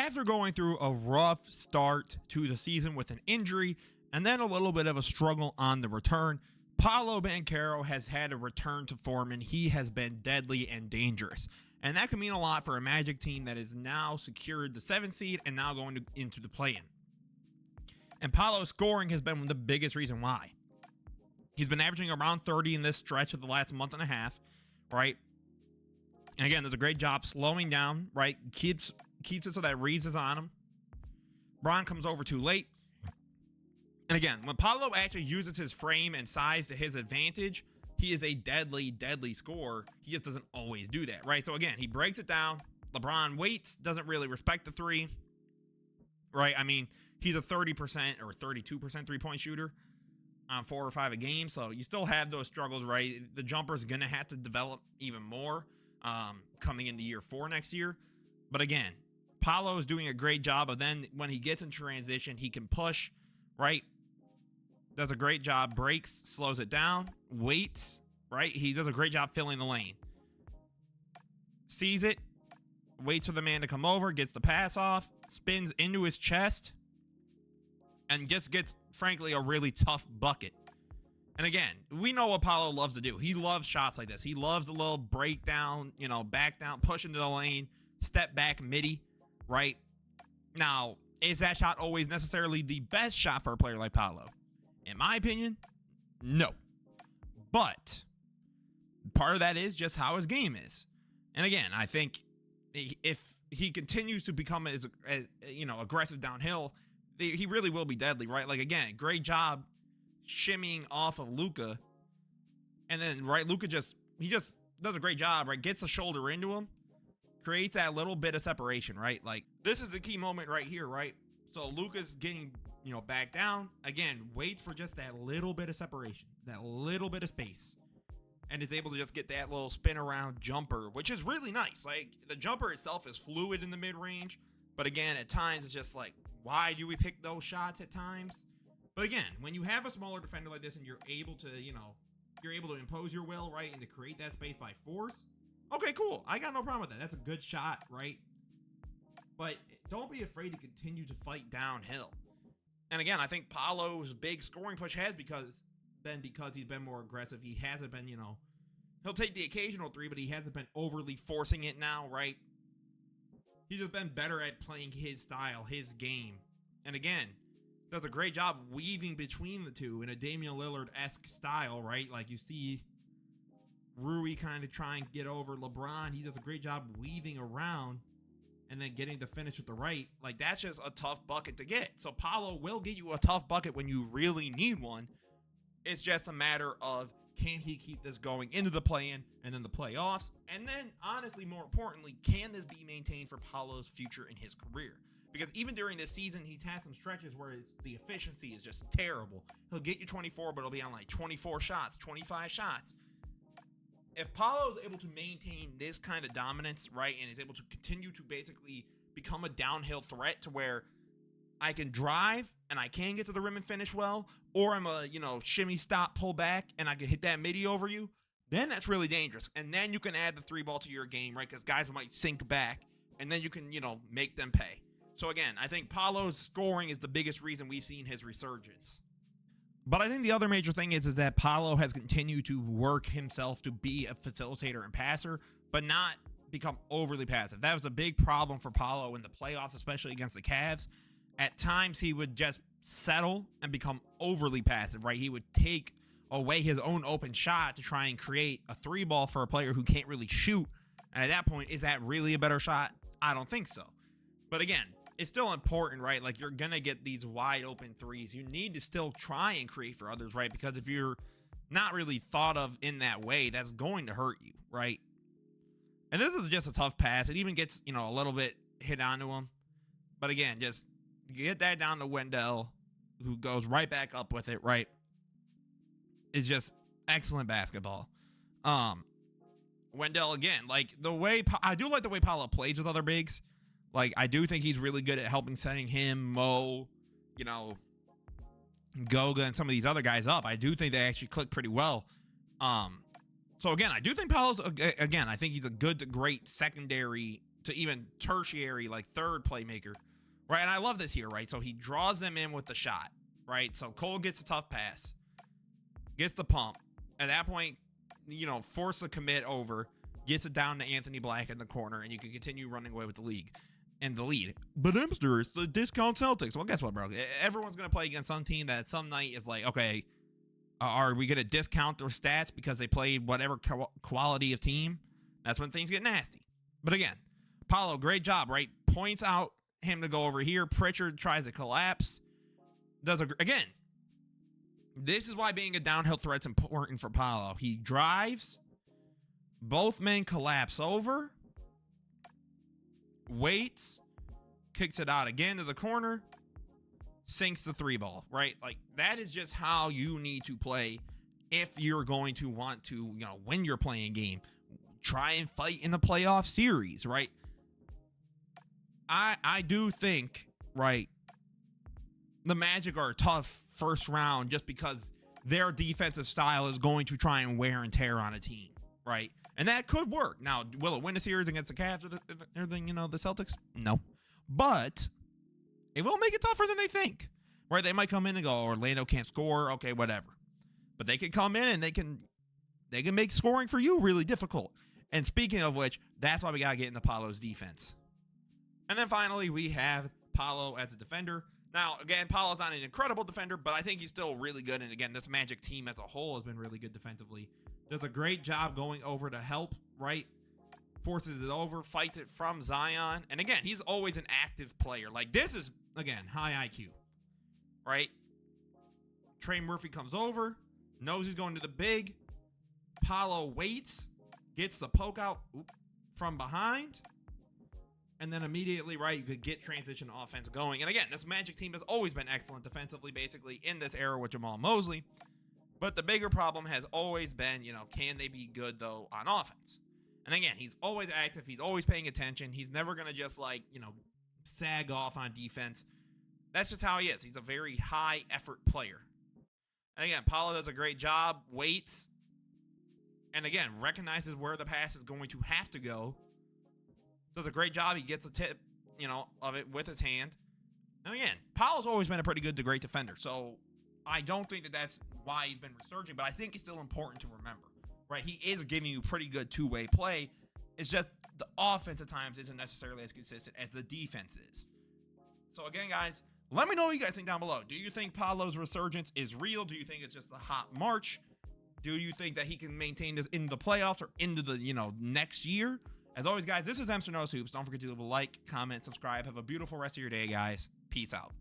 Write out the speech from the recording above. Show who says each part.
Speaker 1: after going through a rough start to the season with an injury and then a little bit of a struggle on the return, Paolo Banchero has had a return to form, and he has been deadly and dangerous. And that could mean a lot for a Magic team that is now secured the 7th seed and now going into the play-in. And Paolo's scoring has been the biggest reason why. He's been averaging around 30 in this stretch of the last month and a half, right? And again, does a great job slowing down, right? Keeps it so that Reeves is on him. Bron comes over too late. And again, when Paolo actually uses his frame and size to his advantage, he is a deadly, deadly scorer. He just doesn't always do that, right? So again, he breaks it down. LeBron waits, doesn't really respect the three, right? I mean, he's a 30% or 32% three-point shooter on 4 or 5 a game. So you still have those struggles, right? The jumper's going to have to develop even more coming into year 4 next year. But again, Paolo is doing a great job of then when he gets in transition, he can push, right? Does a great job, breaks, slows it down, waits, right? He does a great job filling the lane. Sees it, waits for the man to come over, gets the pass off, spins into his chest, and gets frankly, a really tough bucket. And again, we know what Paolo loves to do. He loves shots like this. He loves a little breakdown, back down, push into the lane, step back midi, right? Now, is that shot always necessarily the best shot for a player like Paolo? In my opinion, no. But part of that is just how his game is. And again, I think if he continues to become as aggressive downhill, he really will be deadly, right? Like, again, great job shimmying off of Luka. And then, right, Luka just does a great job, right? Gets the shoulder into him, creates that little bit of separation, right? Like, this is the key moment right here, right? So Luka's getting back down. Again, waits for just that little bit of separation, that little bit of space, and is able to just get that little spin around jumper, which is really nice. Like, the jumper itself is fluid in the mid-range, but again, at times it's just like, why do we pick those shots at times? But again, when you have a smaller defender like this and you're able to, you're able to impose your will, right, and to create that space by force, okay, cool. I got no problem with that. That's a good shot, right? But don't be afraid to continue to fight downhill. And again, I think Paolo's big scoring push has because he's been more aggressive. He hasn't been, he'll take the occasional three, but he hasn't been overly forcing it now, right? He's just been better at playing his style, his game. And again, does a great job weaving between the two in a Damian Lillard-esque style, right? Like, you see Rui kind of try and get over LeBron. He does a great job weaving around and then getting the finish with the right. Like, that's just a tough bucket to get. So Paolo will get you a tough bucket when you really need one. It's just a matter of, can he keep this going into the play-in and then the playoffs? And then, honestly, more importantly, can this be maintained for Paolo's future in his career? Because even during this season, he's had some stretches where the efficiency is just terrible. He'll get you 24, but it'll be on like 24 shots, 25 shots. If Paolo is able to maintain this kind of dominance, right, and is able to continue to basically become a downhill threat to where I can drive and I can get to the rim and finish well, or I'm a, shimmy, stop, pull back, and I can hit that midi over you, then that's really dangerous. And then you can add the 3-ball to your game, right, because guys might sink back, and then you can, make them pay. So again, I think Paolo's scoring is the biggest reason we've seen his resurgence. But I think the other major thing is that Paolo has continued to work himself to be a facilitator and passer, but not become overly passive. That was a big problem for Paolo in the playoffs, especially against the Cavs. At times, he would just settle and become overly passive, right? He would take away his own open shot to try and create a 3-ball for a player who can't really shoot. And at that point, is that really a better shot? I don't think so. But again, it's still important, right? Like, you're going to get these wide open threes. You need to still try and create for others, right? Because if you're not really thought of in that way, that's going to hurt you, right? And this is just a tough pass. It even gets, a little bit hit onto him. But again, just get that down to Wendell, who goes right back up with it, right? It's just excellent basketball. Wendell, again, like, I do like the way Paolo plays with other bigs. Like, I do think he's really good at helping setting him, Mo, Goga, and some of these other guys up. I do think they actually click pretty well. So again, I do think Paolo's, again, I think he's a good to great secondary to even tertiary, like third playmaker, right? And I love this here, right? So he draws them in with the shot, right? So Cole gets a tough pass, gets the pump. At that point, force the commit over, gets it down to Anthony Black in the corner, and you can continue running away with the league and the lead. But Imster, it's the discount Celtics. Well, guess what, bro? Everyone's going to play against some team that some night is like, okay, are we going to discount their stats because they played whatever quality of team? That's when things get nasty. But again, Paolo, great job, right? Points out him to go over here. Pritchard tries to collapse. Again, this is why being a downhill threat's important for Paolo. He drives. Both men collapse over. Waits. Kicks it out again to the corner. Sinks the 3-ball, right? Like, that is just how you need to play if you're going to want to, win your playing game. Try and fight in the playoff series, right? I do think, right, the Magic are a tough first round just because their defensive style is going to try and wear and tear on a team, right? And that could work. Now, will it win a series against the Cavs or everything, the Celtics? No. But it will make it tougher than they think, right? They might come in and go, Orlando can't score. Okay, whatever. But they can come in and they can make scoring for you really difficult. And speaking of which, that's why we got to get into Paolo's defense. And then finally, we have Paolo as a defender. Now, again, Paolo's not an incredible defender, but I think he's still really good. And again, this Magic team as a whole has been really good defensively. Does a great job going over to help, right? Forces it over, fights it from Zion. And again, he's always an active player. Like, this is, again, high IQ, right? Trey Murphy comes over, knows he's going to the big. Paolo waits, gets the poke out from behind. And then immediately, right, you could get transition offense going. And again, this Magic team has always been excellent defensively, basically, in this era with Jamal Mosley. But the bigger problem has always been, can they be good, though, on offense? And again, he's always active. He's always paying attention. He's never going to just, sag off on defense. That's just how he is. He's a very high-effort player. And again, Paolo does a great job, waits, and again, recognizes where the pass is going to have to go. Does a great job. He gets a tip, of it with his hand. And again, Paolo's always been a pretty good to great defender. So I don't think that that's why he's been resurging, but I think it's still important to remember, right? He is giving you pretty good two-way play. It's just the offense at times isn't necessarily as consistent as the defense is. So again, guys, let me know what you guys think down below. Do you think Paolo's resurgence is real? Do you think it's just a hot march? Do you think that he can maintain this into the playoffs or into the, next year? As always, guys, this is Mr. Knows Hoops. Don't forget to leave a like, comment, subscribe. Have a beautiful rest of your day, guys. Peace out.